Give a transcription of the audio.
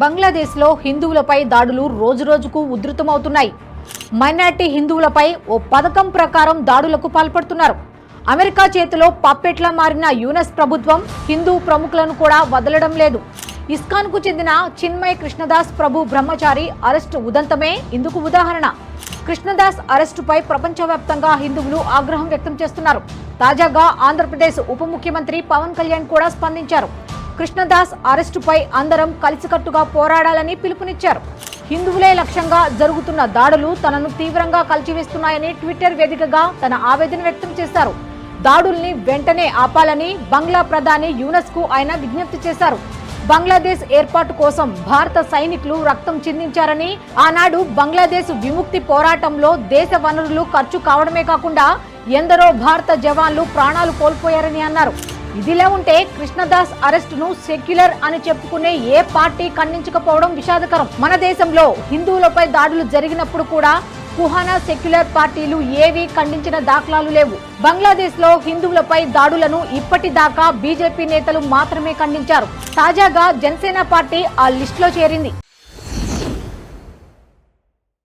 బంగ్లాదేశ్లో హిందువులపై దాడులు రోజురోజుకు ఉధృతమవుతున్నాయి. మైనార్టీ హిందువులపై ఓ పథకం ప్రకారం దాడులకు పాల్పడుతున్నారు. అమెరికా చేతిలో పప్పెట్లా మారిన యూనస్ ప్రభుత్వం హిందూ ప్రముఖులను కూడా వదలడం లేదు. ఇస్కాన్కు చెందిన చిన్మయ్ కృష్ణదాస్ ప్రభు బ్రహ్మచారి అరెస్టు ఉదంతమే ఇందుకు ఉదాహరణ. కృష్ణదాస్ అరెస్టుపై ప్రపంచవ్యాప్తంగా హిందువులు ఆగ్రహం వ్యక్తం చేస్తున్నారు. తాజాగా ఆంధ్రప్రదేశ్ ఉప ముఖ్యమంత్రి పవన్ కళ్యాణ్ కూడా స్పందించారు. కృష్ణదాస్ అరెస్టుపై అందరం కలిసికట్టుగా పోరాడాలని పిలుపునిచ్చారు. హిందువులే లక్ష్యంగా జరుగుతున్న దాడులు తనను తీవ్రంగా కలిచివేస్తున్నాయని ట్విట్టర్ వేదికగా తన ఆవేదన వ్యక్తం చేశారు. దాడుల్ని వెంటనే ఆపాలని బంగ్లా ప్రధాని యూనస్ కు ఆయన విజ్ఞప్తి చేశారు. బంగ్లాదేశ్ ఏర్పాటు కోసం భారత సైనికులు రక్తం చిందించారని, ఆనాడు బంగ్లాదేశ్ విముక్తి పోరాటంలో దేశ వనరులు ఖర్చు కావడమే కాకుండా ఎందరో భారత జవాన్లు ప్రాణాలు కోల్పోయారని అన్నారు. ఇదిలా ఉంటే కృష్ణదాస్ అరెస్టును సెక్యులర్ అని చెప్పుకునే ఏ పార్టీ ఖండించకపోవడం విషాదకరం. మన దేశంలో హిందువులపై దాడులు జరిగినప్పుడు కూడా కుహానా సెక్యులర్ పార్టీలు ఏవీ ఖండించిన దాఖలాలు లేవు. బంగ్లాదేశ్ లో హిందువులపై దాడులను ఇప్పటిదాకా బీజేపీ నేతలు మాత్రమే ఖండించారు. తాజాగా జనసేన పార్టీ ఆ లిస్టులో చేరింది.